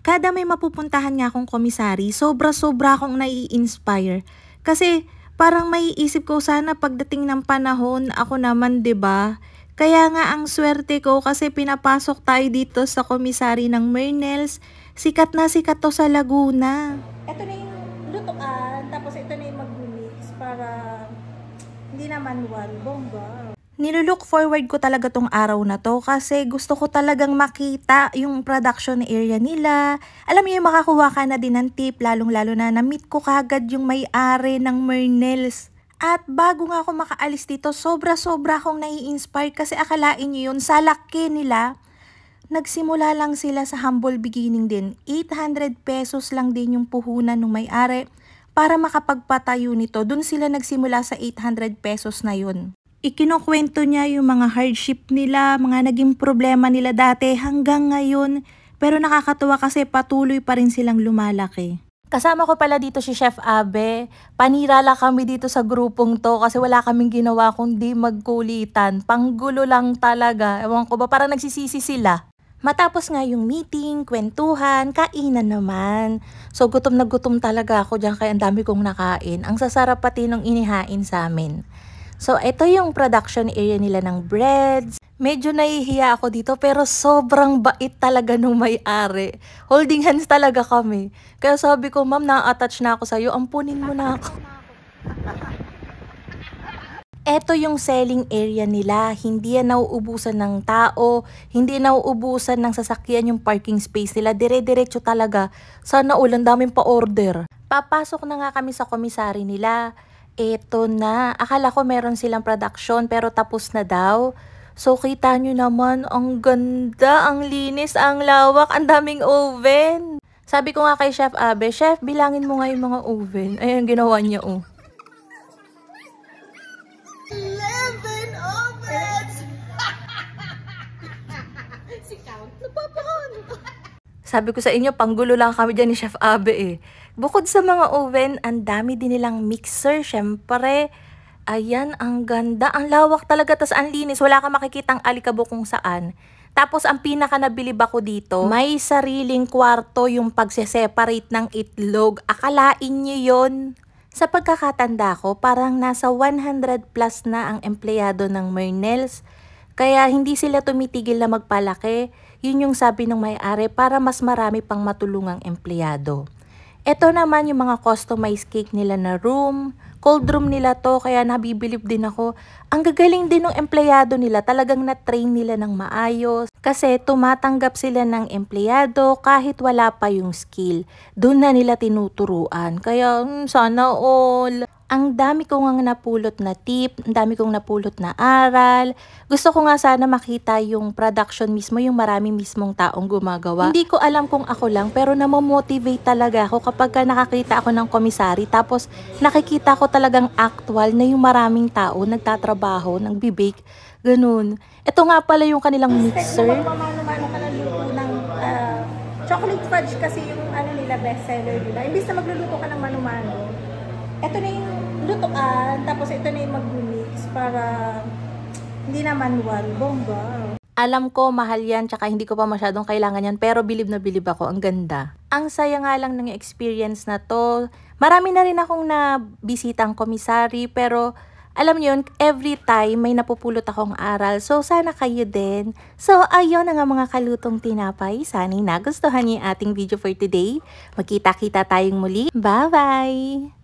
Kada may mapupuntahan nga akong komisari, sobra-sobra akong nai-inspire. Kasi parang maiisip ko sana pagdating ng panahon, ako naman 'di ba? Kaya nga ang swerte ko kasi pinapasok tayo dito sa komisari ng Mernels. Sikat na sikat to sa Laguna. Ito na yung lutuan, tapos ito na yung mag-mix para hindi na manual, bongga. Nilulook forward ko talaga tong araw na to kasi gusto ko talagang makita yung production area nila. Alam niyo yung makakuha ka na din ng tip, lalong-lalo na na-meet ko kagad yung may-ari ng Mernels. At bago nga ako makaalis dito, sobra-sobra akong nai-inspire kasi akalain niyo yun, sa laki nila, nagsimula lang sila sa humble beginning din. 800 pesos lang din yung puhunan ng may-ari para makapagpatayo nito. Doon sila nagsimula sa 800 pesos na yun. Ikinukwento niya yung mga hardship nila, mga naging problema nila dati hanggang ngayon. Pero nakakatuwa kasi patuloy pa rin silang lumalaki. Kasama ko pala dito si Chef Abe. Panirala kami dito sa grupong to kasi wala kaming ginawa kundi magkulitan. Panggulo lang talaga. Ewan ko ba, parang nagsisisi sila. Matapos nga yung meeting, kwentuhan, kainan naman. So gutom na gutom talaga ako dyan kaya ang dami kong nakain. Ang sasarap pati nung inihain sa amin. So, ito yung production area nila ng breads. Medyo nahihiya ako dito pero sobrang bait talaga nung may-ari. Holding hands talaga kami. Kaya sabi ko, ma'am, na-attach na ako sa'yo. Ampunin mo na ako. Ito yung selling area nila. Hindi yan nauubusan ng tao. Hindi nauubusan ng sasakyan yung parking space nila. Dire-diretso talaga. Sana ulan daming pa-order. Papasok na nga kami sa komisari nila. Eto na, akala ko meron silang production pero tapos na daw. So kita nyo naman, ang ganda, ang linis, ang lawak, ang daming oven. Sabi ko nga kay Chef Abe, Chef, bilangin mo nga yung mga oven. Ayun, ginawa niya oh. 11 ovens! Si Count, napapahan. Sabi ko sa inyo, panggulo lang kami dyan ni Chef Abe eh. Bukod sa mga oven, ang dami din nilang mixer, syempre. Ayan, ang ganda. Ang lawak talaga, tas ang linis. Wala kang makikitang alikabok kung saan. Tapos, ang pinaka nabilib ako dito, may sariling kwarto yung pagse-separate ng itlog. Akalain nyo yun. Sa pagkakatanda ko, parang nasa 100 plus na ang empleyado ng Mernels. Kaya hindi sila tumitigil na magpalaki. Yun yung sabi ng may-ari para mas marami pang matulungang empleyado. Ito naman yung mga customized cake nila na room. Cold room nila to, kaya nabibilib din ako. Ang gagaling din ng empleyado nila, talagang na-train nila ng maayos. Kasi tumatanggap sila ng empleyado kahit wala pa yung skill. Doon na nila tinuturuan. Kaya sana all. Ang dami kong napulot na tip, ang dami kong napulot na aral. Gusto ko nga sana makita yung production mismo, yung marami mismong taong gumagawa. Hindi ko alam kung ako lang, pero namomotivate talaga ako kapag nakakita ako ng komisari. Tapos nakikita ko talagang actual na yung maraming tao nagtatrabaho, nagbibake, ganun. Ito nga pala yung kanilang mixer. Mamano-mano ka ng luto ng chocolate fudge kasi yung ano nila, bestseller nila. Imbis na magluluto ka ng mano-mano, ito na yung lutuan, tapos ito na yung mag-mix para hindi na manual, bongga. Alam ko, mahal yan, tsaka hindi ko pa masyadong kailangan yan, pero bilib na bilib ako, ang ganda. Ang saya nga lang ng experience na to. Marami na rin akong nabisitang komisari, pero alam niyo yun, every time may napupulot akong aral, so sana kayo din. So ayun na nga mga kalutong tinapay, sana'y nagustuhan niyo yung ating video for today. Magkita-kita tayong muli. Bye-bye!